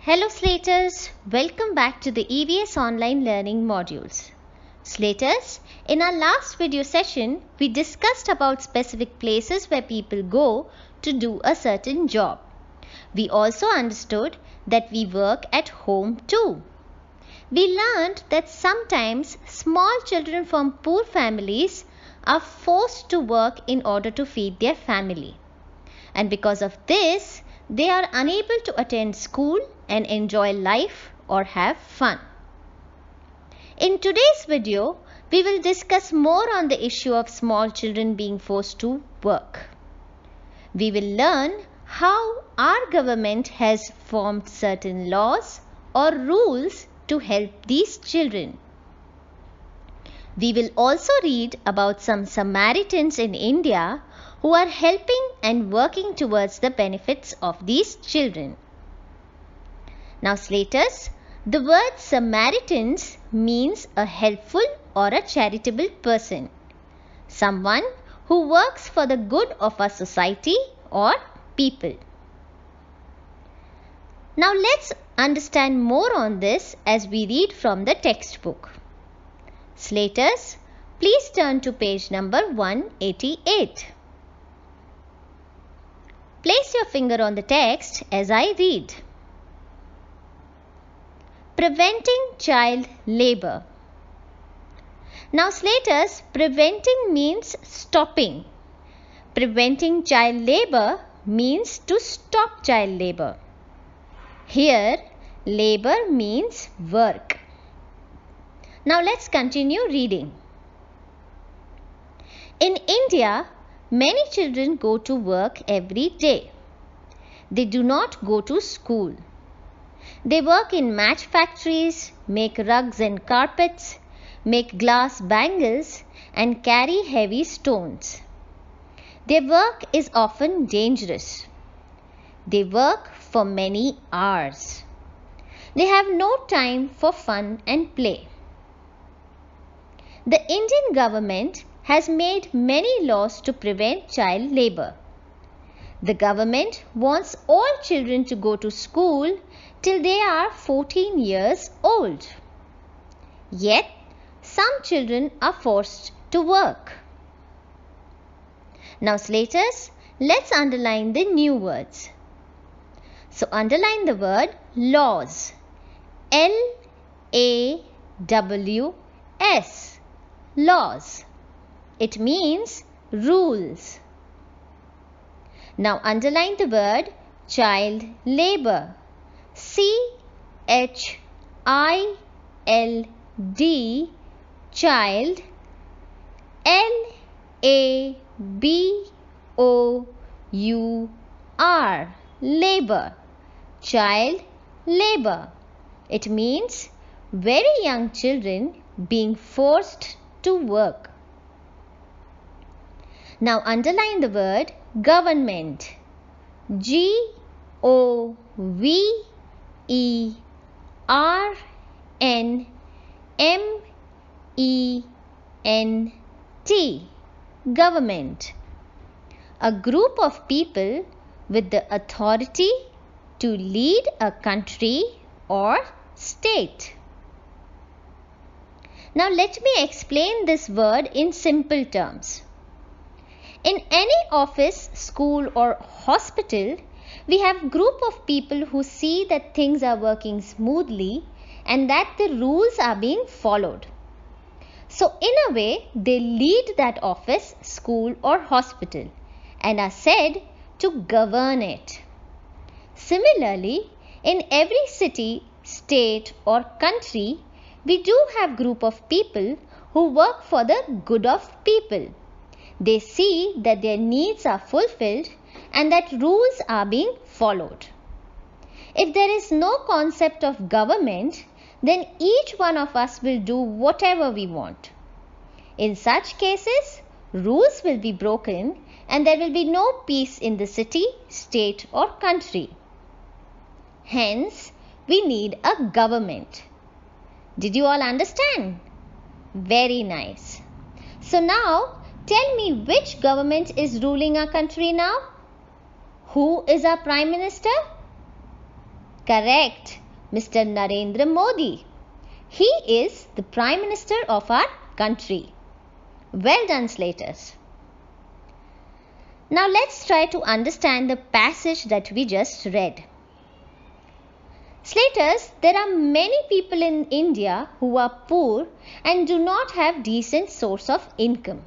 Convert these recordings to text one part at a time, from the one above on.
Hello Slaters, welcome back to the EVS online learning modules. Slaters, in our last video session, we discussed about specific places where people go to do a certain job. We also understood that we work at home too. We learned that sometimes small children from poor families are forced to work in order to feed their family. And because of this, they are unable to attend school and enjoy life or have fun. In today's video, we will discuss more on the issue of small children being forced to work. We will learn how our government has formed certain laws or rules to help these children. We will also read about some Samaritans in India who are helping and working towards the benefits of these children. Now Slaters, the word Samaritans means a helpful or a charitable person, someone who works for the good of a society or people. Now let's understand more on this as we read from the textbook. Slaters, please turn to page number 188. Place your finger on the text as I read. Preventing child labor. Now Slaters, preventing means stopping. Preventing child labor means to stop child labor. Here, labor means work. Now let's continue reading. In India, many children go to work every day. They do not go to school. They work in match factories, make rugs and carpets, make glass bangles, and carry heavy stones. Their work is often dangerous. They work for many hours. They have no time for fun and play. The Indian government has made many laws to prevent child labor. The government wants all children to go to school till they are 14 years old. Yet, some children are forced to work. Now Slaters, let's underline the new words. So underline the word laws. L-A-W-S. Laws. It means rules. Now underline the word child labor. C-H-I-L-D, child, L-A-B-O-U-R, labor, child labor. It means very young children being forced to work. Now underline the word government. G-O-V-E-R-N-M-E-N-T, government. A group of people with the authority to lead a country or state. Now let me explain this word in simple terms. In any office, school or hospital, we have group of people who see that things are working smoothly and that the rules are being followed. So in a way, they lead that office, school or hospital and are said to govern it. Similarly, in every city, state or country, we do have group of people who work for the good of people. They see that their needs are fulfilled and that rules are being followed. If there is no concept of government, then each one of us will do whatever we want. In such cases, rules will be broken and there will be no peace in the city, state or country. Hence, we need a government. Did you all understand? Very nice. So now, tell me which government is ruling our country now? Who is our Prime Minister? Correct, Mr. Narendra Modi. He is the Prime Minister of our country. Well done, Slaters. Now let's try to understand the passage that we just read. Slaters, there are many people in India who are poor and do not have decent source of income.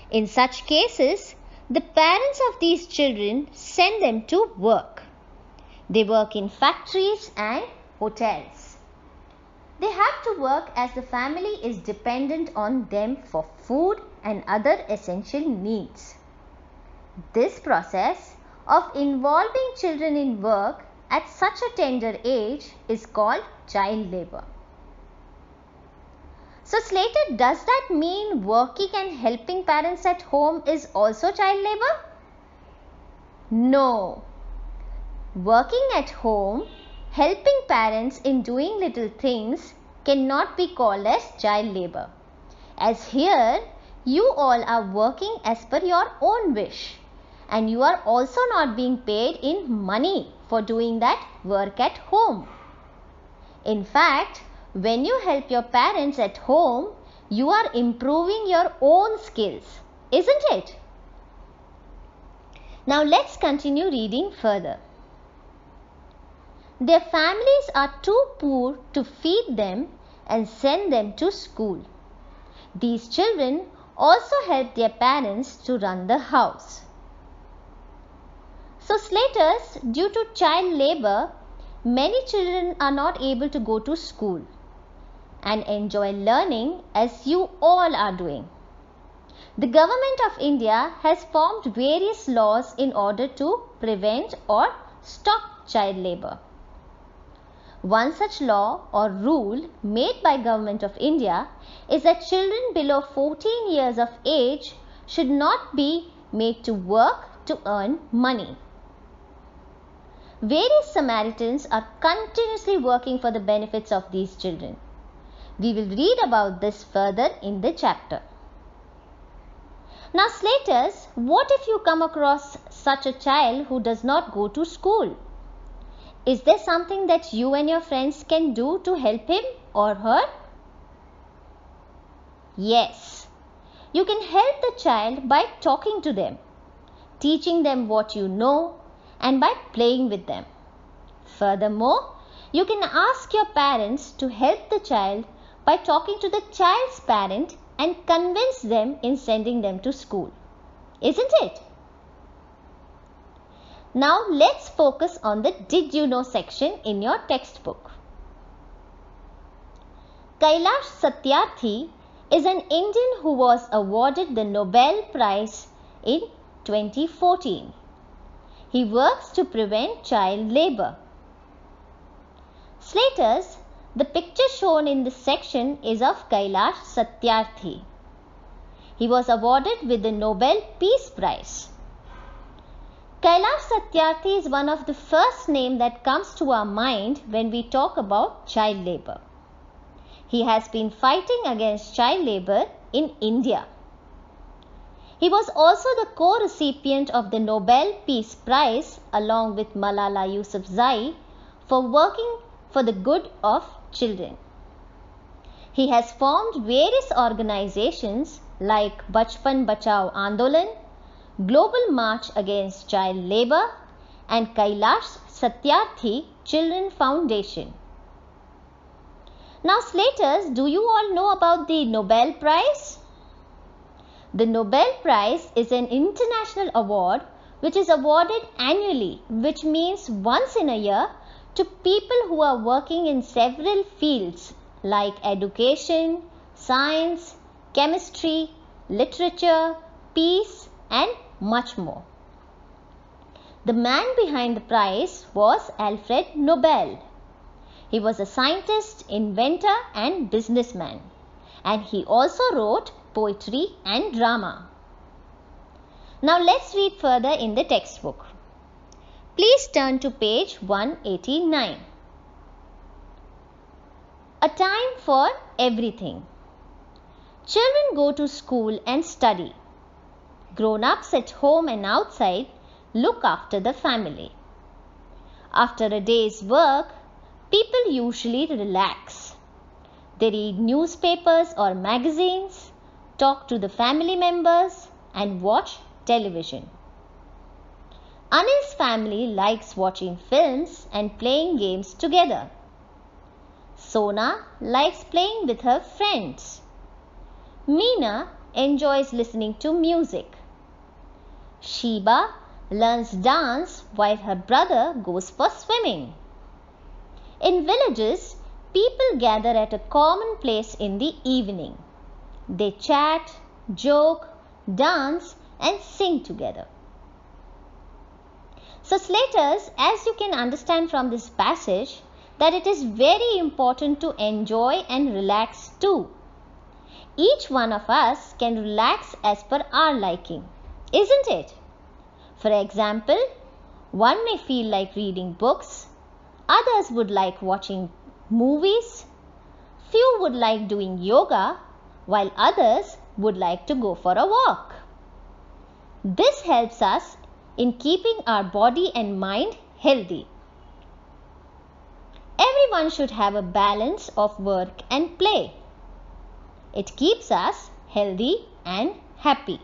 In such cases, the parents of these children send them to work. They work in factories and hotels. They have to work as the family is dependent on them for food and other essential needs. This process of involving children in work at such a tender age is called child labor. So Slater, does that mean working and helping parents at home is also child labor? No. Working at home, helping parents in doing little things cannot be called as child labor, as here you all are working as per your own wish and you are also not being paid in money for doing that work at home. In fact, when you help your parents at home, you are improving your own skills, isn't it? Now let's continue reading further. Their families are too poor to feed them and send them to school. These children also help their parents to run the house. So Slaters, due to child labor, many children are not able to go to school and enjoy learning as you all are doing. The Government of India has formed various laws in order to prevent or stop child labor. One such law or rule made by Government of India is that children below 14 years of age should not be made to work to earn money. Various Samaritans are continuously working for the benefits of these children. We will read about this further in the chapter. Now Slaters, what if you come across such a child who does not go to school? Is there something that you and your friends can do to help him or her? Yes, you can help the child by talking to them, teaching them what you know, and by playing with them. Furthermore, you can ask your parents to help the child by talking to the child's parent and convince them in sending them to school. Isn't it? Now let's focus on the Did You Know section in your textbook. Kailash Satyarthi is an Indian who was awarded the Nobel Prize in 2014. He works to prevent child labor. Slaters, the picture shown in this section is of Kailash Satyarthi. He was awarded with the Nobel Peace Prize. Kailash Satyarthi is one of the first names that comes to our mind when we talk about child labor. He has been fighting against child labor in India. He was also the co-recipient of the Nobel Peace Prize along with Malala Yousafzai for working for the good of children. He has formed various organizations like Bachpan Bachao Andolan, Global March Against Child Labor, and Kailash Satyarthi Children Foundation. Now Slaters, do you all know about the Nobel Prize? The Nobel Prize is an international award which is awarded annually, which means once in a year, to people who are working in several fields like education, science, chemistry, literature, peace, and much more. The man behind the prize was Alfred Nobel. He was a scientist, inventor, and businessman, and he also wrote poetry and drama. Now let's read further in the textbook. Please turn to page 189. A time for everything. Children go to school and study. Grown-ups at home and outside look after the family. After a day's work, people usually relax. They read newspapers or magazines, talk to the family members, and watch television. Anil's family likes watching films and playing games together. Sona likes playing with her friends. Meena enjoys listening to music. Sheba learns dance while her brother goes for swimming. In villages, people gather at a common place in the evening. They chat, joke, dance, and sing together. So, Slaters, as you can understand from this passage, that it is very important to enjoy and relax too. Each one of us can relax as per our liking, isn't it? For example, one may feel like reading books, others would like watching movies, few would like doing yoga, while others would like to go for a walk. This helps us in keeping our body and mind healthy. Everyone should have a balance of work and play. It keeps us healthy and happy.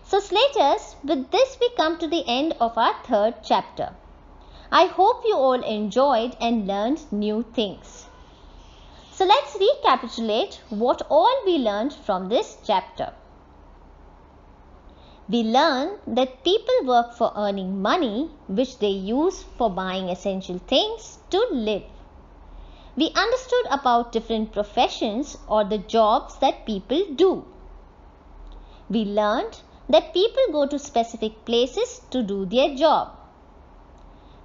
So Slaters, with this we come to the end of our third chapter. I hope you all enjoyed and learned new things. So let's recapitulate what all we learned from this chapter. We learned that people work for earning money which they use for buying essential things to live. We understood about different professions or the jobs that people do. We learned that people go to specific places to do their job.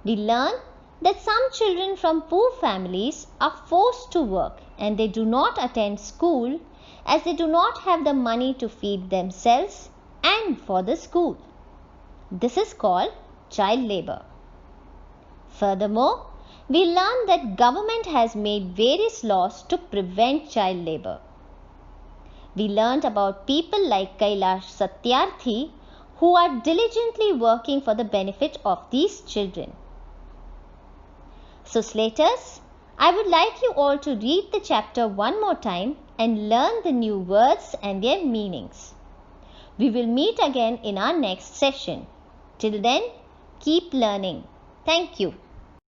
We learned that some children from poor families are forced to work and they do not attend school as they do not have the money to feed themselves and for the school. This is called child labor. Furthermore, we learned that government has made various laws to prevent child labor. We learned about people like Kailash Satyarthi who are diligently working for the benefit of these children. So Slaters, I would like you all to read the chapter one more time and learn the new words and their meanings. We will meet again in our next session. Till then, keep learning. Thank you.